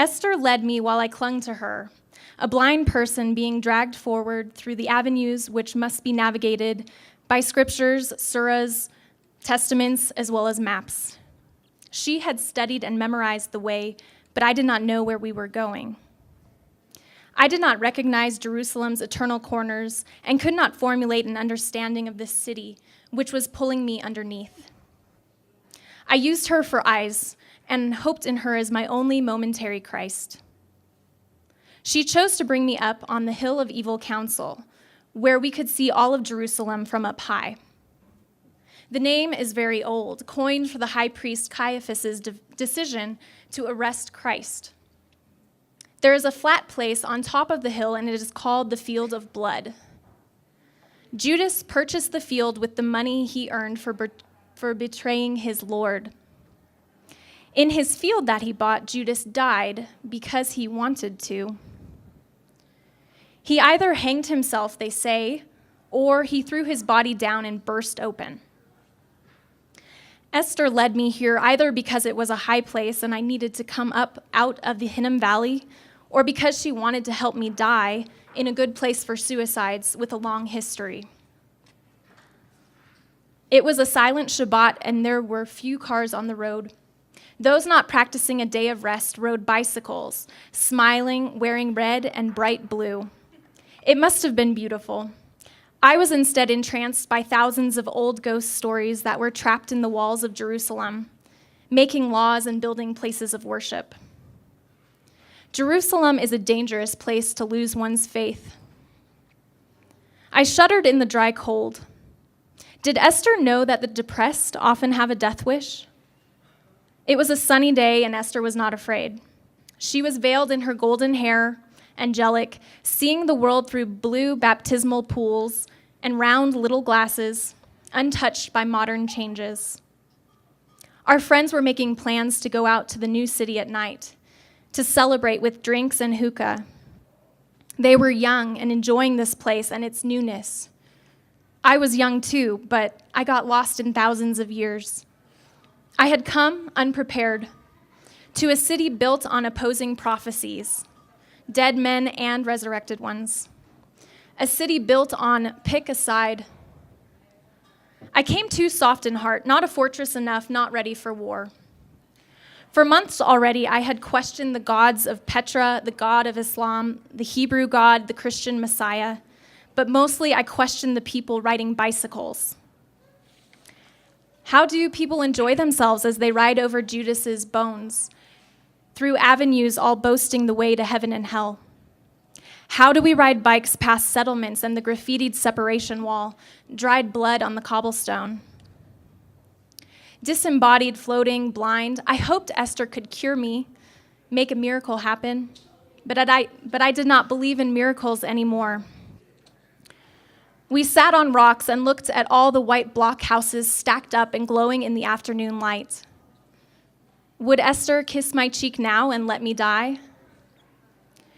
Esther led me while I clung to her, a blind person being dragged forward through the avenues which must be navigated by scriptures, surahs, testaments, as well as maps. She had studied and memorized the way, but I did not know where we were going. I did not recognize Jerusalem's eternal corners and could not formulate an understanding of this city, which was pulling me underneath. I used her for eyes and hoped in her as my only momentary Christ. She chose to bring me up on the hill of evil counsel, where we could see all of Jerusalem from up high. The name is very old, coined for the high priest Caiaphas's decision to arrest Christ. There is a flat place on top of the hill, and it is called the Field of Blood. Judas purchased the field with the money he earned for betraying his Lord. In his field that he bought, Judas died because he wanted to. He either hanged himself, they say, or he threw his body down and burst open. Esther led me here either because it was a high place and I needed to come up out of the Hinnom Valley, or because she wanted to help me die in a good place for suicides with a long history. It was a silent Shabbat, and there were few cars on the road. Those not practicing a day of rest rode bicycles, smiling, wearing red and bright blue. It must have been beautiful. I was instead entranced by thousands of old ghost stories that were trapped in the walls of Jerusalem, making laws and building places of worship. Jerusalem is a dangerous place to lose one's faith. I shuddered in the dry cold. Did Esther know that the depressed often have a death wish? It was a sunny day, and Esther was not afraid. She was veiled in her golden hair, angelic, seeing the world through blue baptismal pools and round little glasses, untouched by modern changes. Our friends were making plans to go out to the new city at night, to celebrate with drinks and hookah. They were young and enjoying this place and its newness. I was young too, but I got lost in thousands of years. I had come unprepared to a city built on opposing prophecies, dead men and resurrected ones. A city built on pick a side. I came too soft in heart, not a fortress enough, not ready for war. For months already, I had questioned the gods of Petra, the god of Islam, the Hebrew god, the Christian Messiah, but mostly I questioned the people riding bicycles. How do people enjoy themselves as they ride over Judas's bones, through avenues all boasting the way to heaven and hell? How do we ride bikes past settlements and the graffitied separation wall, dried blood on the cobblestone? Disembodied, floating, blind, I hoped Esther could cure me, make a miracle happen, but I did not believe in miracles anymore. We sat on rocks and looked at all the white block houses stacked up and glowing in the afternoon light. Would Esther kiss my cheek now and let me die?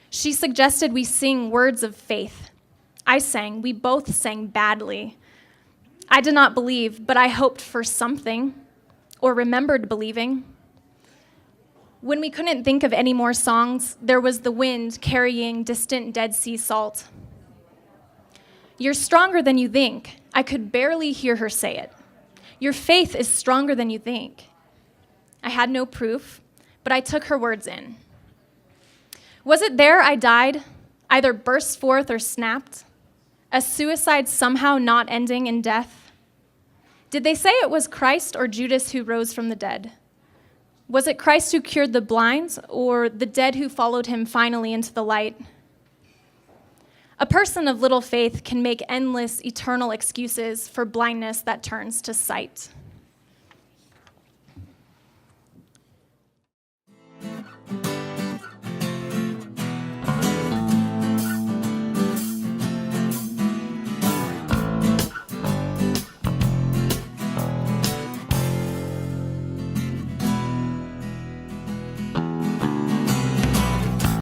She suggested we sing words of faith. I sang. We both sang badly. I did not believe, but I hoped for something, or remembered believing. When we couldn't think of any more songs, there was the wind carrying distant Dead Sea salt. You're stronger than you think. I could barely hear her say it. Your faith is stronger than you think. I had no proof, but I took her words in. Was it there I died, either burst forth or snapped? A suicide somehow not ending in death? Did they say it was Christ or Judas who rose from the dead? Was it Christ who cured the blind, or the dead who followed him finally into the light? A person of little faith can make endless, eternal excuses for blindness that turns to sight.